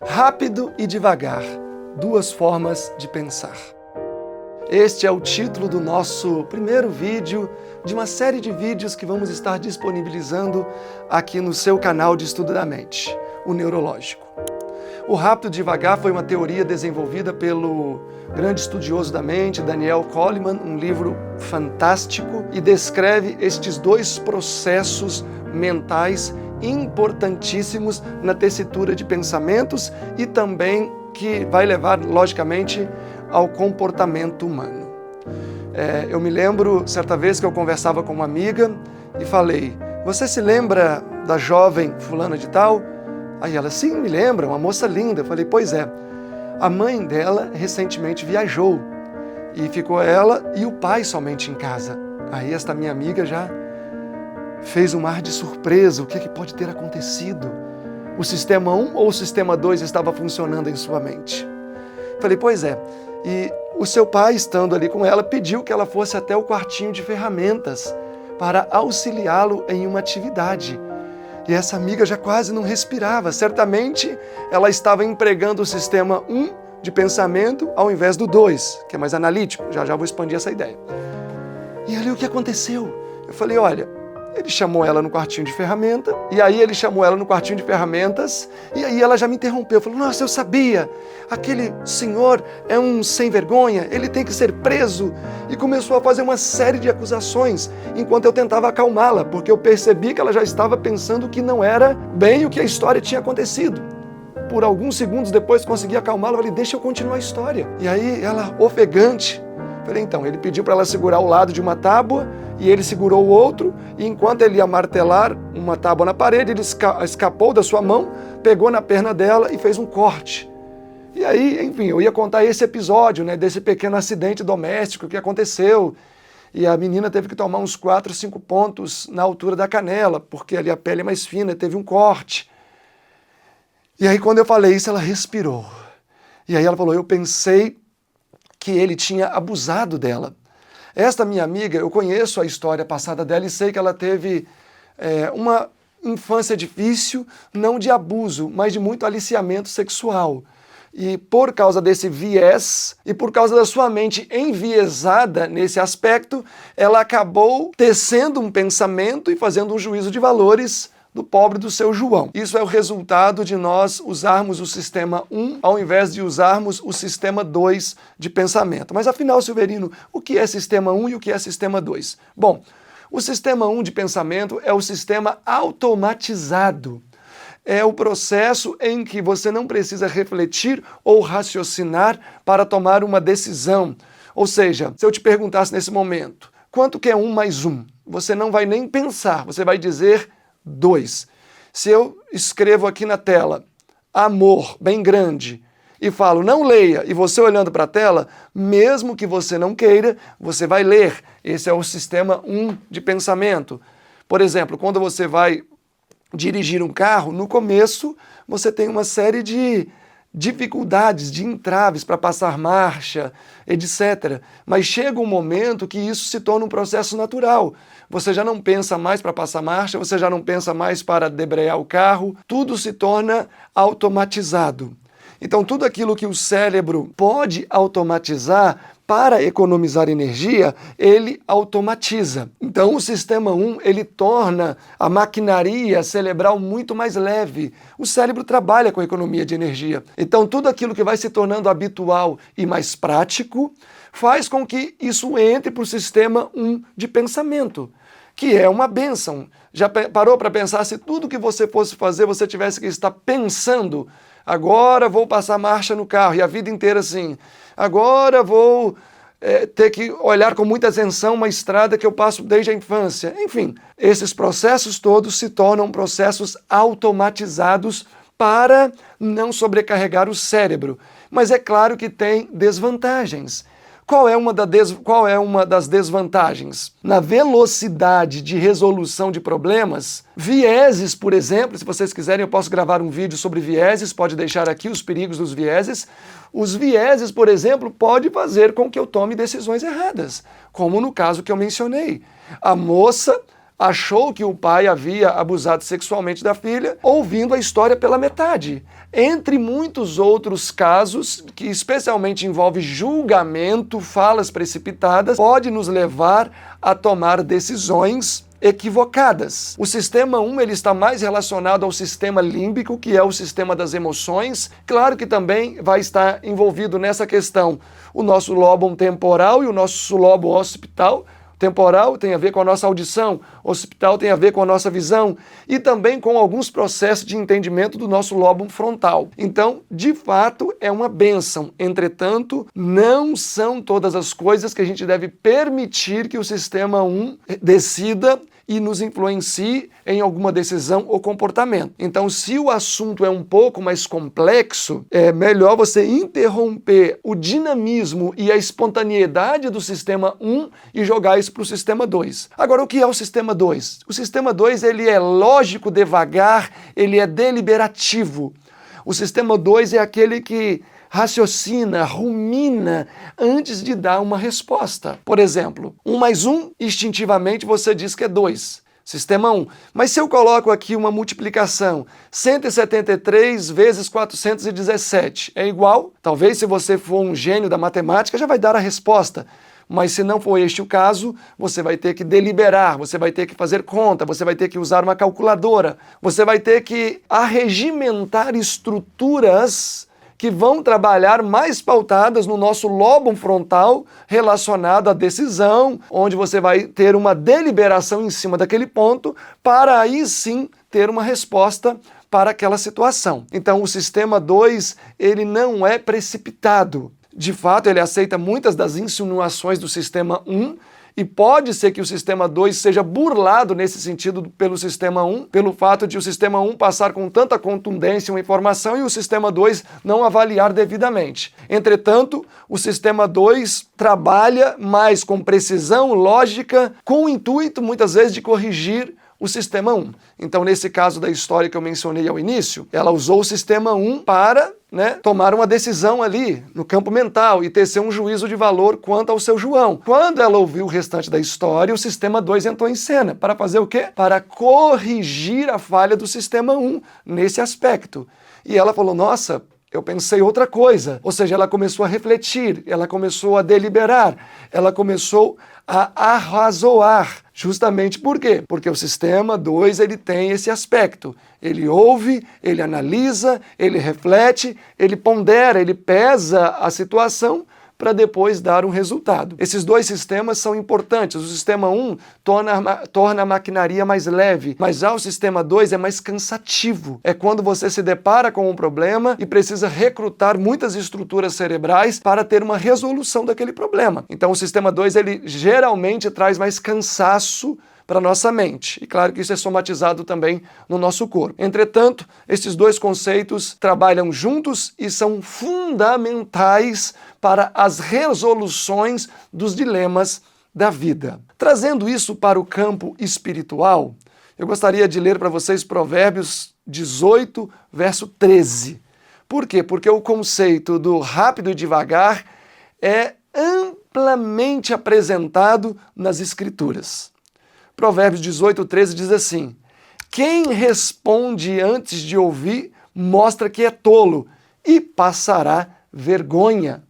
Rápido e devagar, duas formas de pensar. Este é o título do nosso primeiro vídeo de uma série de vídeos que vamos estar disponibilizando aqui no seu canal de estudo da mente, o Neurológico. O rápido e devagar foi uma teoria desenvolvida pelo grande estudioso da mente, Daniel Kahneman, um livro fantástico, e descreve estes dois processos mentais importantíssimos na tessitura de pensamentos e também que vai levar, logicamente, ao comportamento humano. Eu me lembro, certa vez que eu conversava com uma amiga e falei, você se lembra da jovem fulana de tal? Aí ela, sim, me lembra, uma moça linda. Eu falei, pois é, a mãe dela recentemente viajou e ficou ela e o pai somente em casa. Aí esta minha amiga já fez um ar de surpresa, o que pode ter acontecido? O sistema 1 ou o sistema 2 estava funcionando em sua mente? Falei, pois é, e o seu pai, estando ali com ela, pediu que ela fosse até o quartinho de ferramentas para auxiliá-lo em uma atividade. E essa amiga já quase não respirava, certamente ela estava empregando o sistema 1 de pensamento ao invés do 2, que é mais analítico, já vou expandir essa ideia. E ali o que aconteceu? Eu falei, olha, ele chamou ela no quartinho de ferramenta, e aí ele chamou ela no quartinho de ferramentas, e aí ela já me interrompeu, falou, nossa, eu sabia, aquele senhor é um sem vergonha, ele tem que ser preso, e começou a fazer uma série de acusações, enquanto eu tentava acalmá-la, porque eu percebi que ela já estava pensando que não era bem o que a história tinha acontecido. Por alguns segundos depois consegui acalmá-la, falei, deixa eu continuar a história. E aí ela, ofegante, falei, então, ele pediu para ela segurar o lado de uma tábua, e ele segurou o outro, e enquanto ele ia martelar uma tábua na parede, ele escapou da sua mão, pegou na perna dela e fez um corte. E aí, enfim, eu ia contar esse episódio, né, desse pequeno acidente doméstico que aconteceu, e a menina teve que tomar uns 4, 5 pontos na altura da canela, porque ali a pele é mais fina, teve um corte. E aí quando eu falei isso, ela respirou. E aí ela falou, eu pensei que ele tinha abusado dela. Esta minha amiga, eu conheço a história passada dela e sei que ela teve uma infância difícil, não de abuso, mas de muito aliciamento sexual. E por causa desse viés, e por causa da sua mente enviesada nesse aspecto, ela acabou tecendo um pensamento e fazendo um juízo de valores do pobre do seu João. Isso é o resultado de nós usarmos o sistema 1 ao invés de usarmos o sistema 2 de pensamento. Mas afinal, Silverino, o que é sistema 1 e o que é sistema 2? Bom, o sistema 1 de pensamento é o sistema automatizado. É o processo em que você não precisa refletir ou raciocinar para tomar uma decisão. Ou seja, se eu te perguntasse nesse momento, quanto que é 1 mais 1? Você não vai nem pensar, você vai dizer 2. Se eu escrevo aqui na tela, amor, bem grande, e falo, não leia, e você olhando para a tela, mesmo que você não queira, você vai ler. Esse é o sistema 1 de pensamento. Por exemplo, quando você vai dirigir um carro, no começo você tem uma série de dificuldades, de entraves para passar marcha, etc. Mas chega um momento que isso se torna um processo natural. Você já não pensa mais para passar marcha, você já não pensa mais para debrear o carro, tudo se torna automatizado. Então tudo aquilo que o cérebro pode automatizar para economizar energia, ele automatiza. Então o sistema 1, ele torna a maquinaria cerebral muito mais leve. O cérebro trabalha com economia de energia. Então tudo aquilo que vai se tornando habitual e mais prático, faz com que isso entre para o sistema 1 de pensamento, que é uma bênção. Já parou para pensar se tudo que você fosse fazer, você tivesse que estar pensando, agora vou passar marcha no carro, e a vida inteira assim, agora vou ter que olhar com muita atenção uma estrada que eu passo desde a infância. Enfim, esses processos todos se tornam processos automatizados para não sobrecarregar o cérebro. Mas é claro que tem desvantagens. Qual é uma das desvantagens? Na velocidade de resolução de problemas, vieses, por exemplo, se vocês quiserem eu posso gravar um vídeo sobre vieses, pode deixar aqui os perigos dos vieses. Os vieses, por exemplo, pode fazer com que eu tome decisões erradas, como no caso que eu mencionei. A moça achou que o pai havia abusado sexualmente da filha, ouvindo a história pela metade. entre muitos outros casos, que especialmente envolve julgamento, falas precipitadas, pode nos levar a tomar decisões equivocadas. O sistema 1 ele está mais relacionado ao sistema límbico, que é o sistema das emoções. Claro que também vai estar envolvido nessa questão o nosso lobo temporal e o nosso lobo occipital. Temporal tem a ver com a nossa audição, occipital tem a ver com a nossa visão e também com alguns processos de entendimento do nosso lobo frontal. Então, de fato, é uma bênção. Entretanto, não são todas as coisas que a gente deve permitir que o sistema 1 decida e nos influencie em alguma decisão ou comportamento. Então, se o assunto é um pouco mais complexo, é melhor você interromper o dinamismo e a espontaneidade do sistema 1 e jogar isso para o sistema 2. Agora, o que é o sistema 2? O sistema 2 ele é lógico, devagar, ele é deliberativo. O sistema 2 é aquele que raciocina, rumina antes de dar uma resposta. Por exemplo, 1 mais 1, instintivamente você diz que é 2. Sistema 1. Mas se eu coloco aqui uma multiplicação, 173 vezes 417 é igual? Talvez se você for um gênio da matemática já vai dar a resposta. Mas se não for este o caso, você vai ter que deliberar, você vai ter que fazer conta, você vai ter que usar uma calculadora, você vai ter que arregimentar estruturas que vão trabalhar mais pautadas no nosso lobo frontal relacionado à decisão, onde você vai ter uma deliberação em cima daquele ponto, para aí sim ter uma resposta para aquela situação. Então o sistema 2, ele não é precipitado. De fato, ele aceita muitas das insinuações do sistema 1, e pode ser que o sistema 2 seja burlado nesse sentido pelo sistema 1, pelo fato de o sistema 1 passar com tanta contundência uma informação e o sistema 2 não avaliar devidamente. Entretanto, o sistema 2 trabalha mais com precisão, lógica, com o intuito, muitas vezes, de corrigir o sistema 1. Então, nesse caso da história que eu mencionei ao início, ela usou o sistema 1 para tomar uma decisão ali no campo mental e tecer um juízo de valor quanto ao seu João. Quando ela ouviu o restante da história, o sistema 2 entrou em cena. Para fazer o quê? Para corrigir a falha do sistema 1 nesse aspecto. E ela falou, nossa, eu pensei outra coisa. Ou seja, ela começou a refletir, ela começou a deliberar, ela começou a arrazoar. Justamente por quê? Porque o sistema 2 ele tem esse aspecto. Ele ouve, ele analisa, ele reflete, ele pondera, ele pesa a situação para depois dar um resultado. Esses dois sistemas são importantes. O sistema 1 torna a maquinaria mais leve, mas já o sistema 2 é mais cansativo. É quando você se depara com um problema e precisa recrutar muitas estruturas cerebrais para ter uma resolução daquele problema. Então o sistema 2 ele geralmente traz mais cansaço para a nossa mente. E claro que isso é somatizado também no nosso corpo. Entretanto, esses dois conceitos trabalham juntos e são fundamentais para as resoluções dos dilemas da vida. Trazendo isso para o campo espiritual, eu gostaria de ler para vocês Provérbios 18, verso 13. Por quê? Porque o conceito do rápido e devagar é amplamente apresentado nas Escrituras. Provérbios 18, 13 diz assim: quem responde antes de ouvir mostra que é tolo e passará vergonha.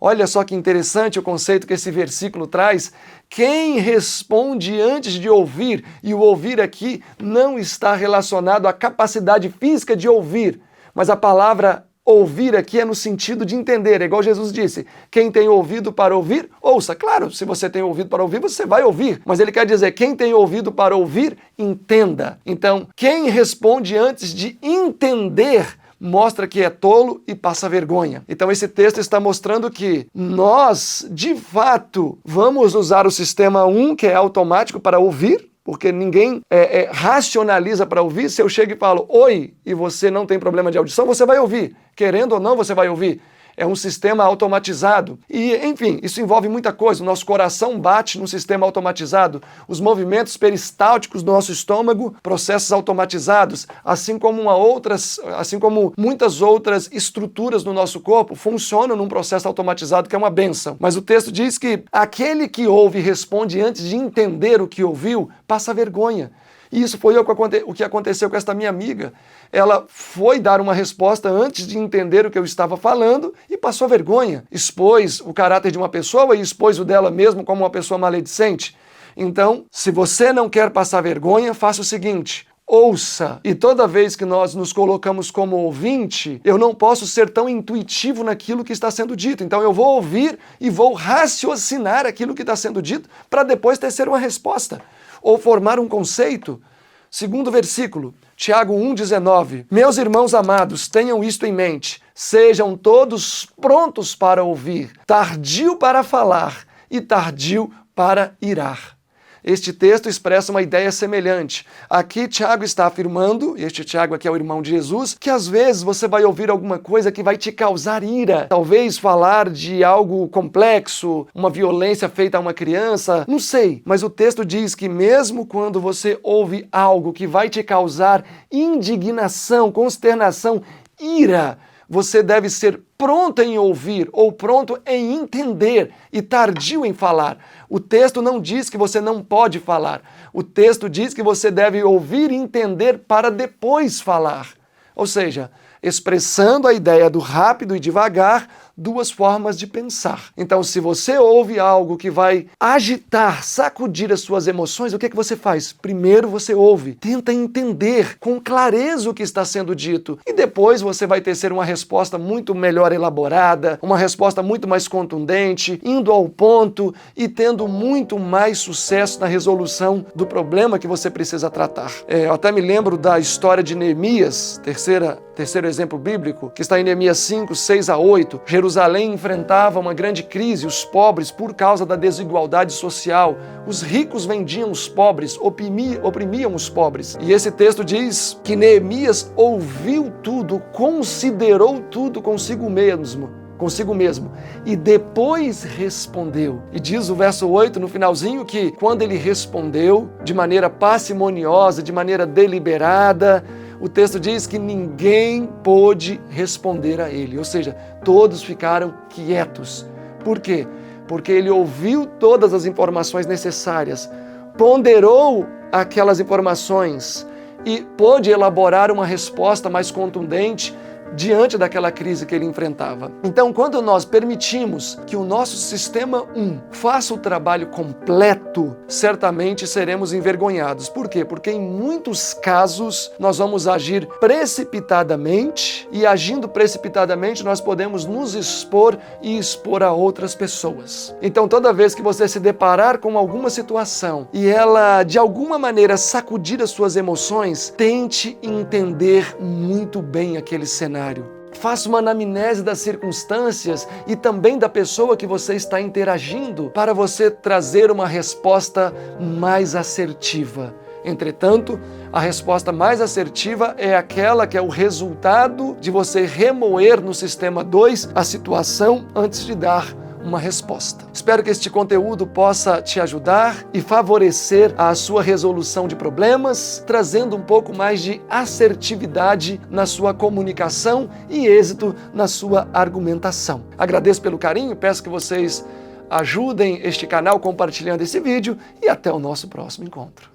Olha só que interessante o conceito que esse versículo traz. Quem responde antes de ouvir, e o ouvir aqui não está relacionado à capacidade física de ouvir, mas a palavra ouvir aqui é no sentido de entender, é igual Jesus disse, quem tem ouvido para ouvir, ouça. Claro, se você tem ouvido para ouvir, você vai ouvir, mas ele quer dizer, quem tem ouvido para ouvir, entenda. Então, quem responde antes de entender, mostra que é tolo e passa vergonha. Então esse texto está mostrando que nós, de fato, vamos usar o sistema 1, que é automático, para ouvir, porque ninguém racionaliza para ouvir. Se eu chego e falo, oi, e você não tem problema de audição, você vai ouvir. Querendo ou não, você vai ouvir. É um sistema automatizado. E, enfim, isso envolve muita coisa. O nosso coração bate num sistema automatizado. Os movimentos peristálticos do nosso estômago, processos automatizados, assim como muitas outras estruturas no nosso corpo, funcionam num processo automatizado que é uma bênção. Mas o texto diz que aquele que ouve e responde antes de entender o que ouviu, passa vergonha. E isso foi o que aconteceu com esta minha amiga. Ela foi dar uma resposta antes de entender o que eu estava falando e passou vergonha. Expôs o caráter de uma pessoa e expôs o dela mesmo como uma pessoa maledicente. Então, se você não quer passar vergonha, faça o seguinte: ouça. E toda vez que nós nos colocamos como ouvinte, eu não posso ser tão intuitivo naquilo que está sendo dito. Então eu vou ouvir e vou raciocinar aquilo que está sendo dito para depois tecer uma resposta ou formar um conceito. Segundo versículo, Tiago 1,19. Meus irmãos amados, tenham isto em mente. Sejam todos prontos para ouvir, tardio para falar e tardio para irar. Este texto expressa uma ideia semelhante. Aqui Tiago está afirmando, este Tiago aqui é o irmão de Jesus, que às vezes você vai ouvir alguma coisa que vai te causar ira. Talvez falar de algo complexo, uma violência feita a uma criança, não sei. Mas o texto diz que mesmo quando você ouve algo que vai te causar indignação, consternação, ira, você deve ser pronto em ouvir ou pronto em entender e tardio em falar. O texto não diz que você não pode falar. O texto diz que você deve ouvir e entender para depois falar. Ou seja, expressando a ideia do rápido e devagar, duas formas de pensar. Então, se você ouve algo que vai agitar, sacudir as suas emoções, o que você faz? Primeiro você ouve, tenta entender com clareza o que está sendo dito e depois você vai tecer uma resposta muito melhor elaborada, uma resposta muito mais contundente, indo ao ponto e tendo muito mais sucesso na resolução do problema que você precisa tratar. Eu até me lembro da história de Neemias, terceiro exemplo bíblico, que está em Neemias 5, 6 a 8. Jerusalém enfrentava uma grande crise, os pobres, por causa da desigualdade social. Os ricos vendiam os pobres, oprimiam os pobres. E esse texto diz que Neemias ouviu tudo, considerou tudo consigo mesmo, e depois respondeu. E diz o verso 8 no finalzinho que quando ele respondeu de maneira parcimoniosa, de maneira deliberada, o texto diz que ninguém pôde responder a ele, ou seja, todos ficaram quietos. Por quê? Porque ele ouviu todas as informações necessárias, ponderou aquelas informações e pôde elaborar uma resposta mais contundente diante daquela crise que ele enfrentava. Então, quando nós permitimos que o nosso sistema 1 faça o trabalho completo, certamente seremos envergonhados. Por quê? Porque em muitos casos nós vamos agir precipitadamente e agindo precipitadamente nós podemos nos expor e expor a outras pessoas. Então, toda vez que você se deparar com alguma situação e ela de alguma maneira sacudir as suas emoções, tente entender muito bem aquele cenário. Faça uma anamnese das circunstâncias e também da pessoa que você está interagindo para você trazer uma resposta mais assertiva. Entretanto, a resposta mais assertiva é aquela que é o resultado de você remoer no sistema 2 a situação antes de dar uma resposta. Espero que este conteúdo possa te ajudar e favorecer a sua resolução de problemas, trazendo um pouco mais de assertividade na sua comunicação e êxito na sua argumentação. Agradeço pelo carinho, peço que vocês ajudem este canal compartilhando esse vídeo e até o nosso próximo encontro.